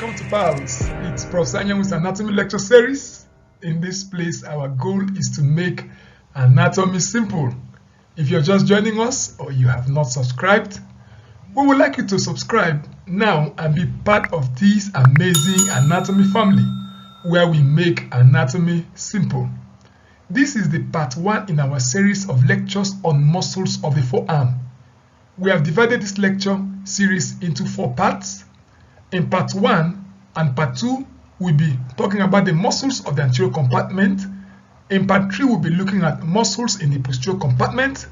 Welcome to Paals. It's Prof Anyanwu's anatomy lecture series. In this place, our goal is to make anatomy simple. If you're just joining us or you have not subscribed, we would like you to subscribe now and be part of this amazing anatomy family where we make anatomy simple. This is the part 1 in our series of lectures on muscles of the forearm. We have divided this lecture series into 4 parts. In part 1 and part 2, we'll be talking about the muscles of the anterior compartment. In part 3, we'll be looking at muscles in the posterior compartment,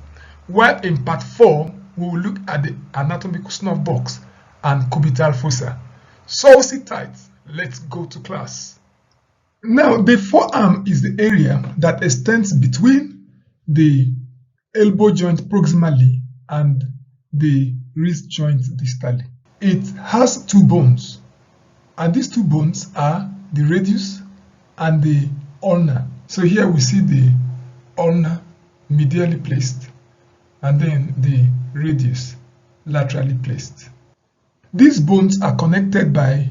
while in part 4, we will look at the anatomical snuff box and cubital fossa. So sit tight, let's go to class. Now, the forearm is the area that extends between the elbow joint proximally and the wrist joint distally. It has 2 bones, and these 2 bones are the radius and the ulna. So here we see the ulna medially placed and then the radius laterally placed. These bones are connected by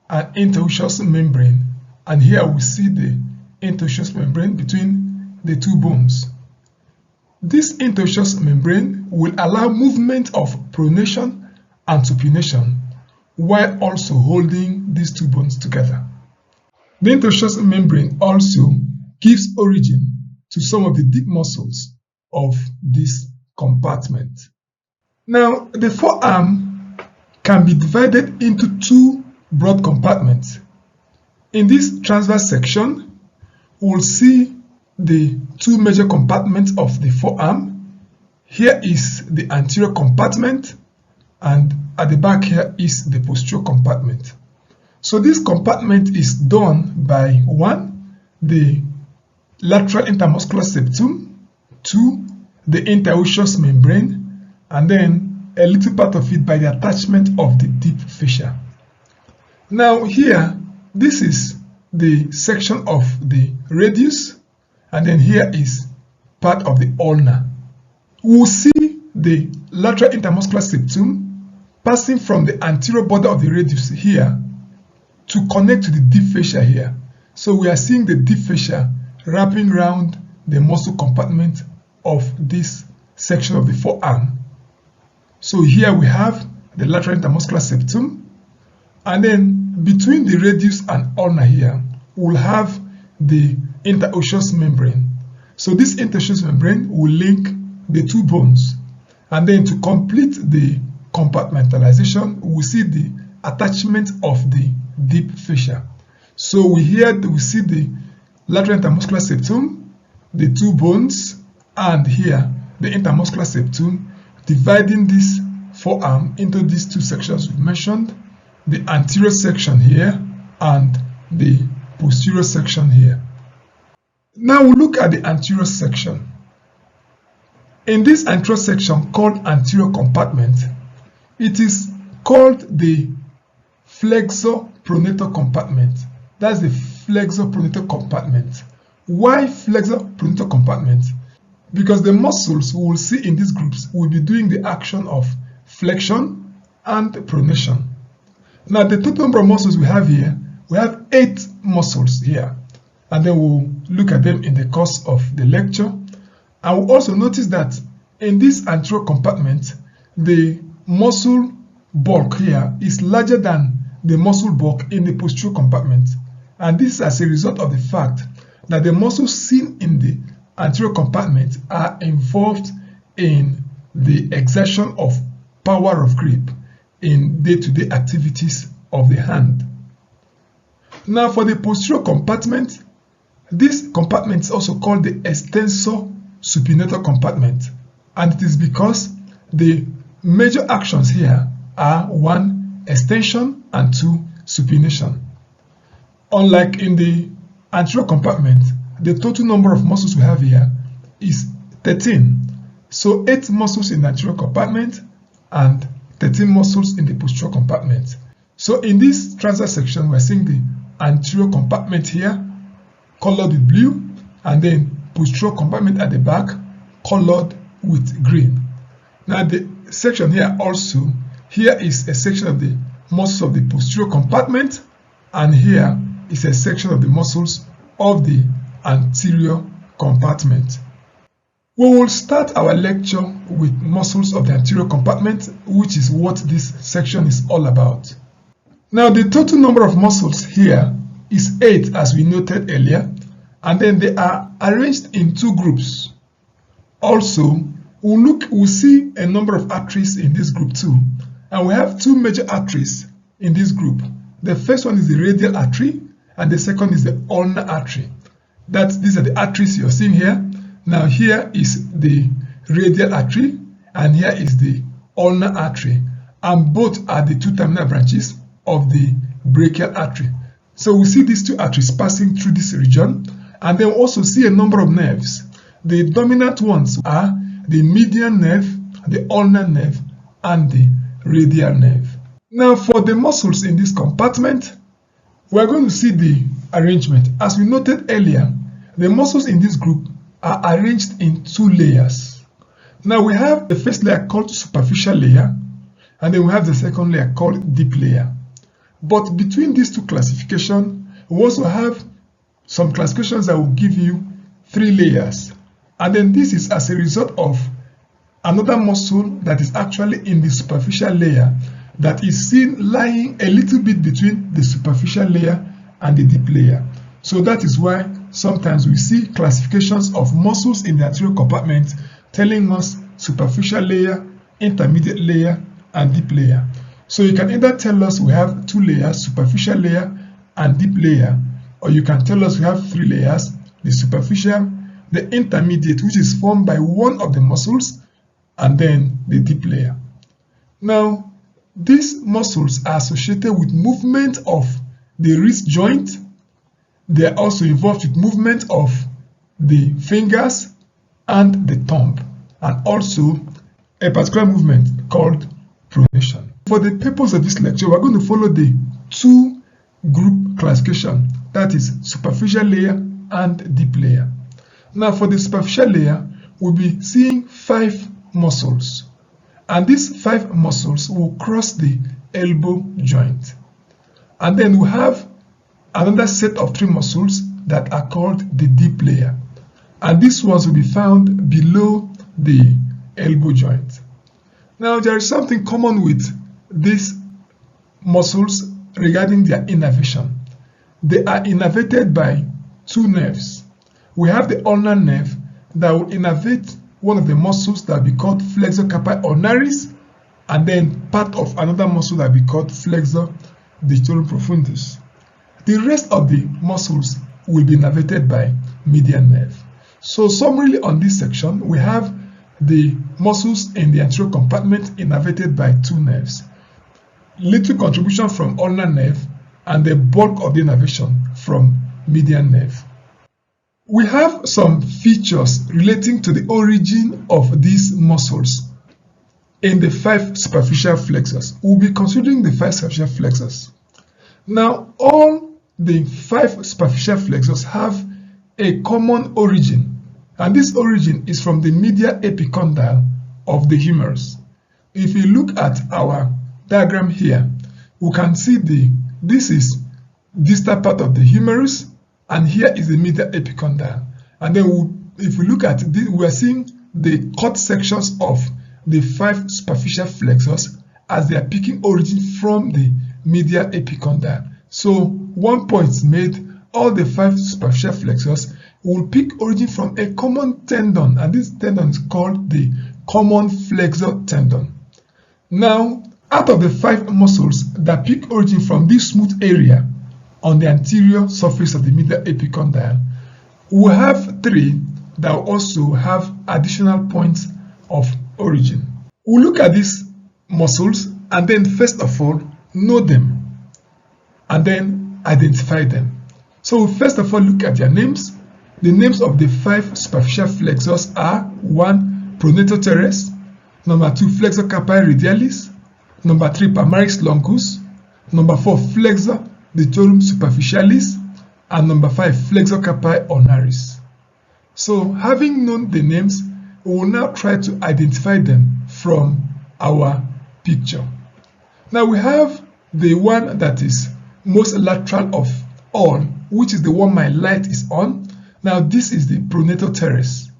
an interosseous membrane, and here we see the interosseous membrane between the 2 bones. This interosseous membrane will allow movement of pronation and supination while also holding these 2 bones together. The interosseous membrane also gives origin to some of the deep muscles of this compartment. Now, the forearm can be divided into 2 broad compartments. In this transverse section, we'll see the 2 major compartments of the forearm. Here is the anterior compartment, and at the back here is the posterior compartment. So this compartment is done by 1, the lateral intermuscular septum, 2, the interosseous membrane, and then a little part of it by the attachment of the deep fascia. Now here, this is the section of the radius, and then here is part of the ulna. We'll see the lateral intermuscular septum passing from the anterior border of the radius here to connect to the deep fascia here. So we are seeing the deep fascia wrapping around the muscle compartment of this section of the forearm. So here we have the lateral intermuscular septum, and then between the radius and ulna here, we'll have the interosseous membrane. So this interosseous membrane will link the 2 bones, and then to complete the compartmentalization, we see the attachment of the deep fascia. So we see the lateral intermuscular septum, the 2 bones, and here the intermuscular septum, dividing this forearm into these 2 sections we mentioned, the anterior section here and the posterior section here. Now we look at the anterior section. In this anterior section called anterior compartment, it is called the Flexor Pronator compartment. That's the Flexor Pronator compartment. Why Flexor Pronator compartment? Because the muscles we will see in these groups will be doing the action of flexion and pronation. Now, the total number of muscles we have here, we have 8 muscles here, and then we'll look at them in the course of the lecture. And we'll also notice that in this anterior compartment, the muscle bulk here is larger than the muscle bulk in the posterior compartment, and this is as a result of the fact that the muscles seen in the anterior compartment are involved in the exertion of power of grip in day-to-day activities of the hand. Now, for the posterior compartment, this compartment is also called the extensor supinator compartment, and it is because the major actions here are 1, extension, and 2, supination. Unlike in the anterior compartment, the total number of muscles we have here is 13. So 8 muscles in the anterior compartment and 13 muscles in the posterior compartment. So in this transverse section, we're seeing the anterior compartment here colored with blue, and then posterior compartment at the back colored with green. Now the section here also, here is a section of the muscles of the posterior compartment, and here is a section of the muscles of the anterior compartment. We will start our lecture with muscles of the anterior compartment, which is what this section is all about. Now, the total number of muscles here is 8, as we noted earlier, and then they are arranged in 2 groups. Also, we'll see a number of arteries in this group too, and we have 2 major arteries in this group. The first one is the radial artery, and the second is the ulnar artery. These are the arteries you're seeing here. Now, here is the radial artery, and here is the ulnar artery, and both are the 2 terminal branches of the brachial artery. So we see these 2 arteries passing through this region, and then we also see a number of nerves. The dominant ones are the median nerve, the ulnar nerve, and the radial nerve. Now, for the muscles in this compartment, we are going to see the arrangement. As we noted earlier, the muscles in this group are arranged in 2 layers. Now, we have the first layer called superficial layer, and then we have the second layer called deep layer. But between these 2 classifications, we also have some classifications that will give you 3 layers. And then this is as a result of another muscle that is actually in the superficial layer that is seen lying a little bit between the superficial layer and the deep layer. So that is why sometimes we see classifications of muscles in the anterior compartment telling us superficial layer, intermediate layer, and deep layer. So you can either tell us we have 2 layers, superficial layer and deep layer, or you can tell us we have 3 layers, the superficial, the intermediate, which is formed by one of the muscles, and then the deep layer. Now, these muscles are associated with movement of the wrist joint. They are also involved with movement of the fingers and the thumb, and also a particular movement called pronation. For the purpose of this lecture, we're going to follow the 2 group classification, that is superficial layer and deep layer. Now, for the superficial layer, we'll be seeing 5 muscles, and these 5 muscles will cross the elbow joint. And then we have another set of 3 muscles that are called the deep layer, and these ones will be found below the elbow joint. Now, there is something common with these muscles regarding their innervation. They are innervated by 2 nerves. We have the ulnar nerve that will innervate one of the muscles that will be called Flexor Carpi Ulnaris, and then part of another muscle that will be called Flexor Digitorum profundus. The rest of the muscles will be innervated by median nerve. So summarily on this section, we have the muscles in the anterior compartment innervated by 2 nerves. Little contribution from ulnar nerve, and the bulk of the innervation from median nerve. We have some features relating to the origin of these muscles in the 5 superficial flexors. We'll be considering the 5 superficial flexors. Now, all the 5 superficial flexors have a common origin, and this origin is from the medial epicondyle of the humerus. If you look at our diagram here, we can see this is distal part of the humerus, and here is the medial epicondyle. And then if we look at this, we are seeing the cut sections of the 5 superficial flexors as they are picking origin from the medial epicondyle. So one point is made, all the 5 superficial flexors will pick origin from a common tendon, and this tendon is called the common flexor tendon. Now, out of the 5 muscles that pick origin from this smooth area on the anterior surface of the medial epicondyle, we have 3 that will also have additional points of origin. We'll look at these muscles and then first of all know them and then identify them. So we'll first of all look at their names. The names of the 5 superficial flexors are 1. Pronator Teres, number 2. Flexor Carpi Radialis, number 3. Palmaris Longus, number 4. Flexor Digitorum superficialis, and number 5. Flexor Carpi Ulnaris. So having known the names, we will now try to identify them from our picture. Now we have the one that is most lateral of all, which is the one my light is on. Now this is the Pronator Teres.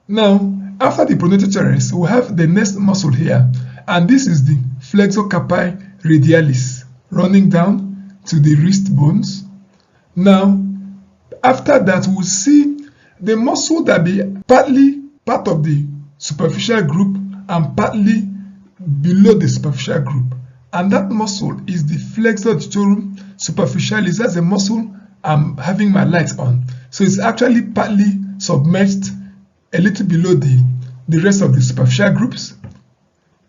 Now after the Pronator Teres, we have the next muscle here, and this is the Flexor Carpi Radialis running down to the wrist bones. Now after that, we'll see the muscle that be partly part of the superficial group and partly below the superficial group, and that muscle is the Flexor Digitorum superficialis. That's the muscle I'm having my light on. So it's actually partly submerged a little below the rest of the superficial groups.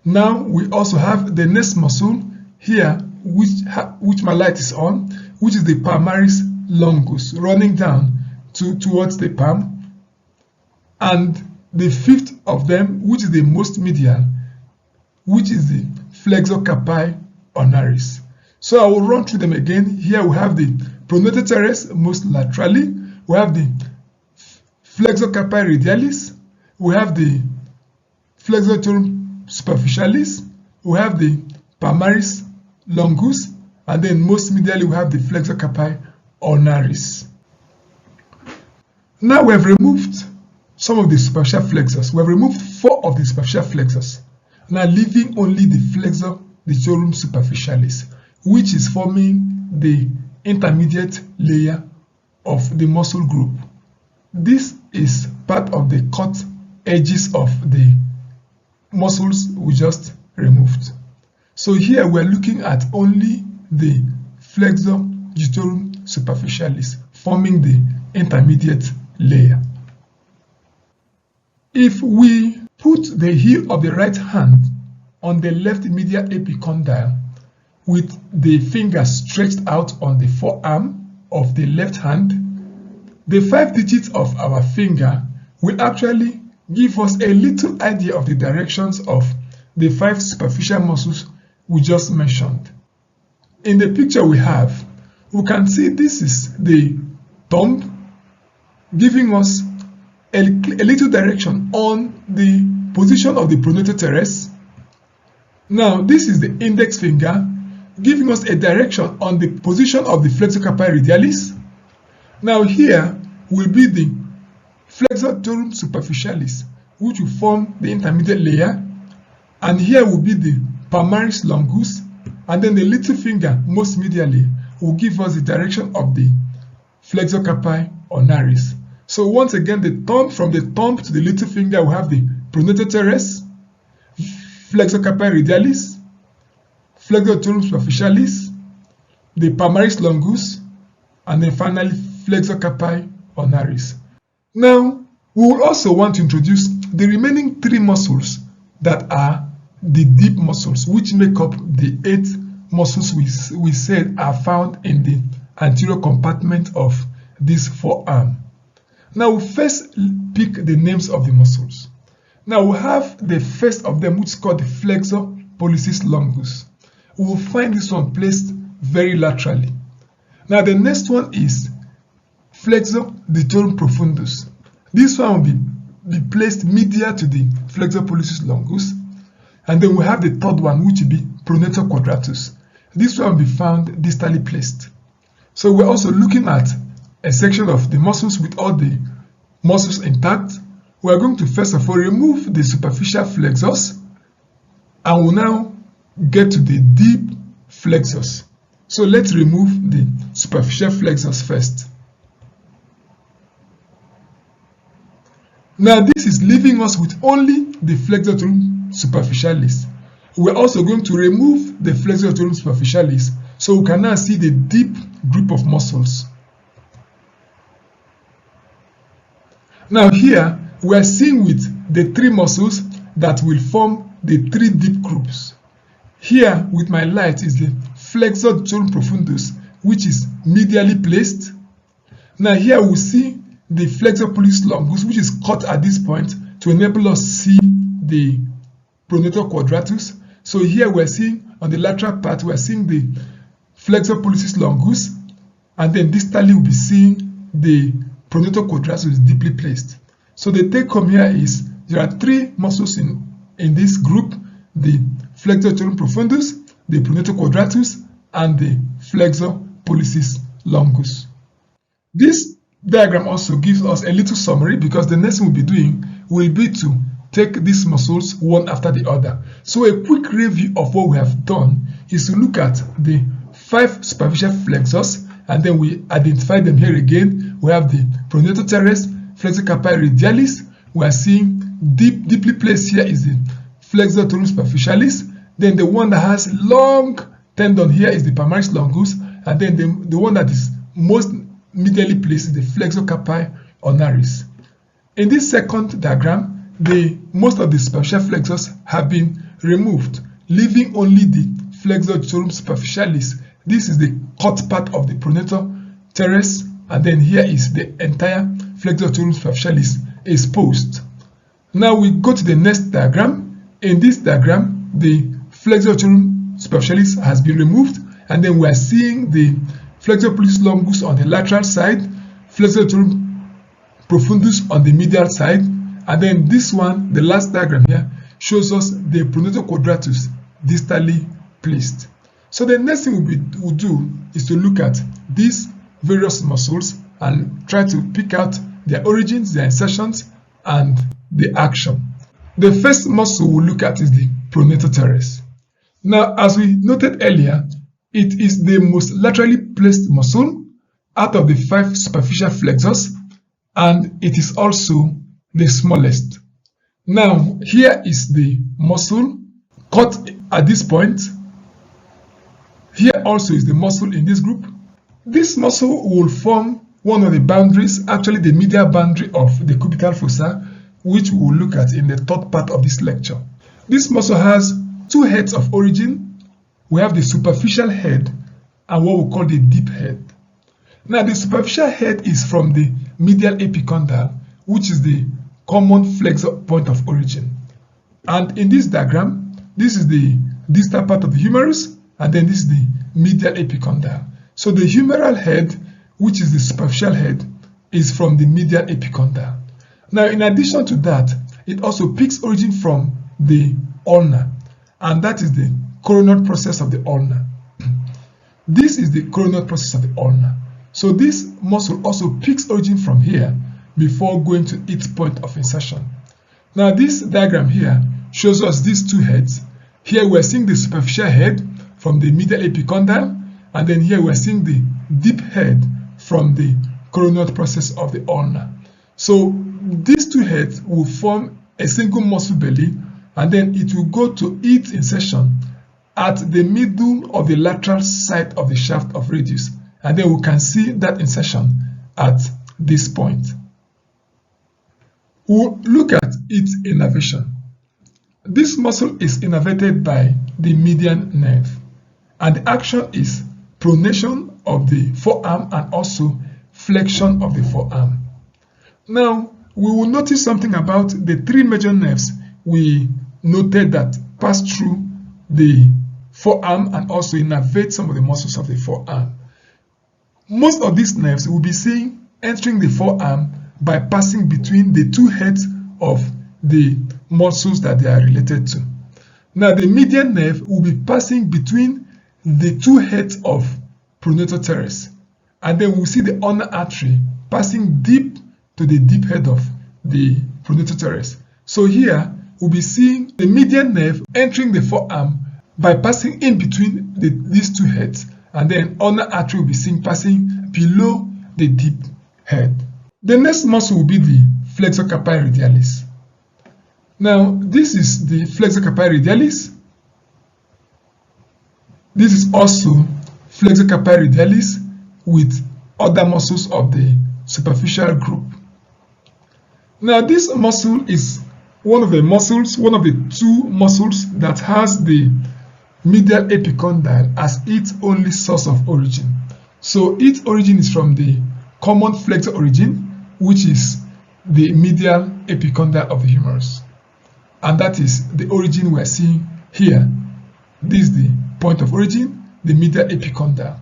Now we also have the next muscle here, which my light is on, which is the Palmaris Longus, running down towards the palm, and the fifth of them, which is the most medial, which is the Flexor Carpi Ulnaris. So I will run through them again. Here we have the Pronator Teres most laterally, we have the Flexor Carpi Radialis, we have the Flexor Digitorum superficialis, we have the Palmaris Longus, and then most medially we have the Flexor Carpi Ulnaris. Now we have removed some of the superficial flexors. We have removed 4 of the superficial flexors, now leaving only the Flexor Digitorum superficialis, which is forming the intermediate layer of the muscle group. This is part of the cut edges of the muscles we just removed. So here we are looking at only the Flexor Digitorum superficialis forming the intermediate layer. If we put the heel of the right hand on the left medial epicondyle with the finger stretched out on the forearm of the left hand, the 5 digits of our finger will actually give us a little idea of the directions of the 5 superficial muscles we just mentioned. In the picture we have, we can see this is the thumb giving us a little direction on the position of the Pronator Teres. Now this is the index finger giving us a direction on the position of the Flexor Carpi Radialis. Now here will be the Flexor Digitorum superficialis, which will form the intermediate layer, and here will be the Palmaris Longus, and then the little finger most medially will give us the direction of the Flexor Carpi Ulnaris. So once again, from the thumb to the little finger, we have the Pronator Teres, Flexor Carpi Radialis, Flexor Digitorum superficialis, the Palmaris Longus, and then finally Flexor Carpi Ulnaris. Now, we will also want to introduce the remaining 3 muscles that are the deep muscles, which make up the 8 muscles we said are found in the anterior compartment of this forearm. Now, we first pick the names of the muscles. Now, we have the first of them, which is called the Flexor Pollicis Longus. We will find this one placed very laterally. Now, the next one is Flexor Digitorum profundus. This one will be placed medial to the Flexor Pollicis Longus. And then we have the third one, which will be Pronator quadratus. This one will be found distally placed. So we're also looking at a section of the muscles with all the muscles intact. We are going to first of all remove the superficial flexors, and we'll now get to the deep flexors. So let's remove the superficial flexors first. Now this is leaving us with only the Flexor Digitorum superficialis. We're also going to remove the Flexor Digitorum superficialis, so we can now see the deep group of muscles. Now here we are seeing with the 3 muscles that will form the 3 deep groups. Here with my light is the Flexor Digitorum profundus, which is medially placed. Now here we see the Flexor Pollicis Longus, which is cut at this point to enable us to see the Pronator quadratus. So here we're seeing on the lateral part, we're seeing the Flexor Pollicis Longus, and then distally we'll be seeing the Pronator quadratus deeply placed. So the take home here is there are 3 muscles in this group: the Flexor Digitorum profundus, the Pronator quadratus, and the Flexor Pollicis Longus. This diagram also gives us a little summary, because the next thing we'll be doing will be to take these muscles one after the other. So a quick review of what we have done is to look at the 5 superficial flexors, and then we identify them here again. We have the Pronator Teres, Flexor Carpi Radialis. We are seeing deeply placed here is the Flexor superficialis. Then the one that has long tendon here is the Palmaris longus, and then the one that is most medially placed is the Flexor Carpi Ulnaris. In this second diagram, most of the superficial flexors have been removed, leaving only the Flexor Digitorum superficialis. This is the cut part of the Pronator Teres, and then here is the entire Flexor Digitorum superficialis exposed. Now we go to the next diagram. In this diagram, the Flexor Digitorum superficialis has been removed, and then we are seeing the Flexor Pollicis Longus on the lateral side, Flexor Digitorum profundus on the medial side, and then this one, the last diagram here, shows us the Pronator quadratus distally placed. So the next thing we'll do is to look at these various muscles and try to pick out their origins, their insertions, and the action. The first muscle we'll look at is the Pronator Teres. Now, as we noted earlier, it is the most laterally placed muscle out of the 5 superficial flexors, and it is also the smallest. Now, here is the muscle cut at this point. Here also is the muscle in this group. This muscle will form one of the boundaries, actually the medial boundary of the cubital fossa, which we will look at in the third part of this lecture. This muscle has 2 heads of origin. We have the superficial head and what we call the deep head. Now, the superficial head is from the medial epicondyle, which is the common flexor point of origin. And in this diagram, this is the distal part of the humerus, and then this is the medial epicondyle. So the humeral head, which is the superficial head, is from the medial epicondyle. Now, in addition to that, it also picks origin from the ulna, and that is the coronal process of the ulna. This is the coronal process of the ulna. So this muscle also picks origin from here before going to its point of insertion. Now, this diagram here shows us these 2 heads. Here we're seeing the superficial head from the medial epicondyle, and then here we're seeing the deep head from the coronal process of the ulna. So these 2 heads will form a single muscle belly, and then it will go to its insertion at the middle of the lateral side of the shaft of radius, and then we can see that insertion at this point. We'll look at its innervation. This muscle is innervated by the median nerve, and the action is pronation of the forearm and also flexion of the forearm. Now, we will notice something about the 3 major nerves we noted that pass through the forearm and also innervate some of the muscles of the forearm. Most of these nerves will be seen entering the forearm by passing between the 2 heads of the muscles that they are related to. Now, the median nerve will be passing between the 2 heads of Pronator Teres, and then we'll see the ulnar artery passing deep to the deep head of the Pronator Teres. So here we'll be seeing the median nerve entering the forearm by passing in between these 2 heads, and then ulnar artery will be seen passing below the deep head. The next muscle will be the Flexor Carpi Radialis. Now, this is the Flexor Carpi Radialis. This is also Flexor Carpi Radialis with other muscles of the superficial group. Now, this muscle is one of the 2 muscles that has the medial epicondyle as its only source of origin. So its origin is from the common flexor origin, which is the medial epicondyle of the humerus. And that is the origin we're seeing here. This is the point of origin, the medial epicondyle.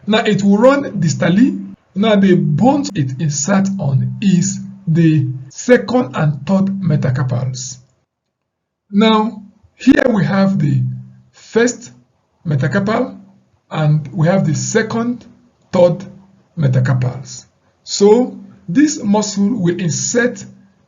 Now it will run distally. Now the bones it inserts on is the 2nd and 3rd metacarpals. Now here we have the 1st metacarpal and we have the second, third metacarpals. So this muscle will insert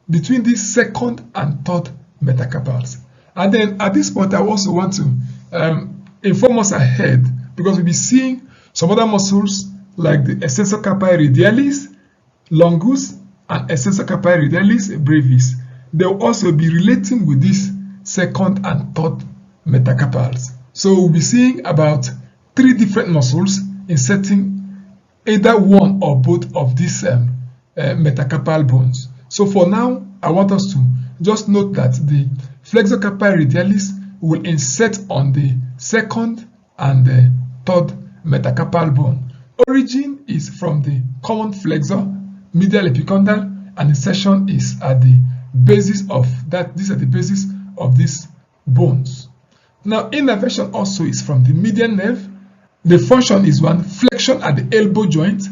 between this second and third metacarpals. And then at this point, I also want to inform us ahead, because we'll be seeing some other muscles like the Extensor Carpi Radialis Longus and Extensor Carpi Radialis Brevis. They will also be relating with this second and third metacarpals. So we'll be seeing about 3 different muscles inserting either one or both of these metacarpal bones. So for now, I want us to just note that the Flexor Carpi Radialis will insert on the second and the third metacarpal bone. Origin is from the common flexor, medial epicondyle, and insertion is at the basis of that. These are the basis of these bones. Now, innervation also is from the median nerve. The function is one, flexion at the elbow joint,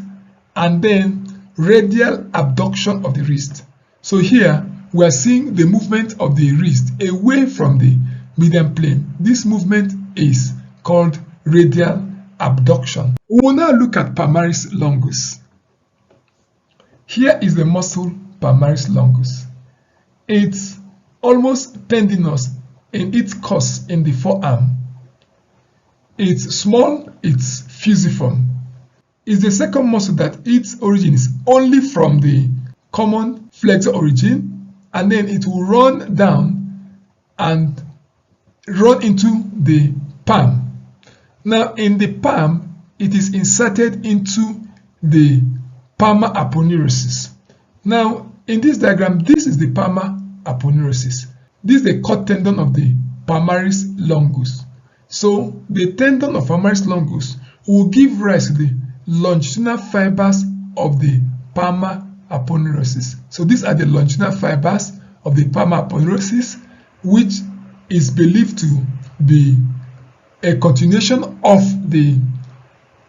and then radial abduction of the wrist. So here we are seeing the movement of the wrist away from the median plane. This movement is called radial abduction. We will now look at Palmaris longus. Here is the muscle Palmaris longus. It's almost tendinous in its course in the forearm. It's small, it's fusiform. It's the second muscle that its origin is only from the common flexor origin, and then it will run down and run into the palm. Now in the palm, it is inserted into the palmar aponeurosis. Now in this diagram, this is the palmar aponeurosis. This is the cord tendon of the Palmaris longus. So the tendon of Palmaris longus will give rise to the longitudinal fibers of the palmar aponeurosis. So these are the longitudinal fibers of the palmar aponeurosis, which is believed to be a continuation of the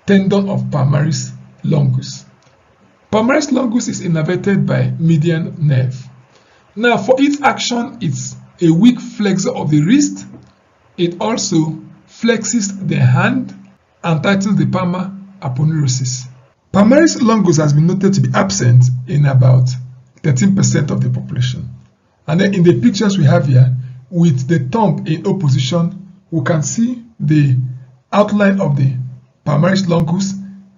tendon of Palmaris longus. Palmaris longus is innervated by median nerve. Now for its action, it's a weak flexor of the wrist. It also flexes the hand and tightens the palmar aponeurosis. Palmaris longus has been noted to be absent in about 13% of the population. And then in the pictures we have here, with the thumb in O position, we can see the outline of the Palmaris longus.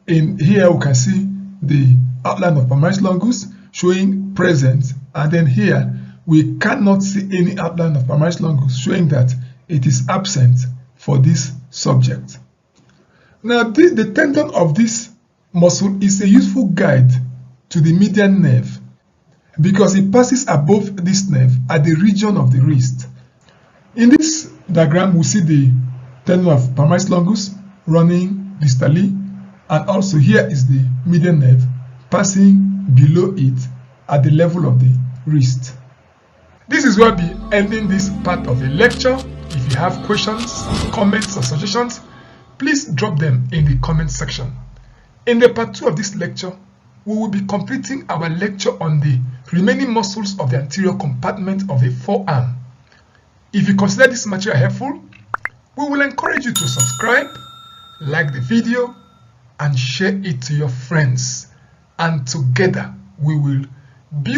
In here we can see the outline of Palmaris longus showing presence, and then here we cannot see any outline of Palmaris longus, showing that it is absent for this subject. Now the tendon of this muscle is a useful guide to the median nerve because it passes above this nerve at the region of the wrist. In this diagram, we see the tendon of Palmaris longus running distally, and also here is the median nerve passing below it at the level of the wrist. This is where we'll be ending this part of the lecture. If you have questions, comments, or suggestions, please drop them in the comment section. In the part 2 of this lecture, we will be completing our lecture on the remaining muscles of the anterior compartment of the forearm. If you consider this material helpful, we will encourage you to subscribe, like the video, and share it to your friends. And together we will build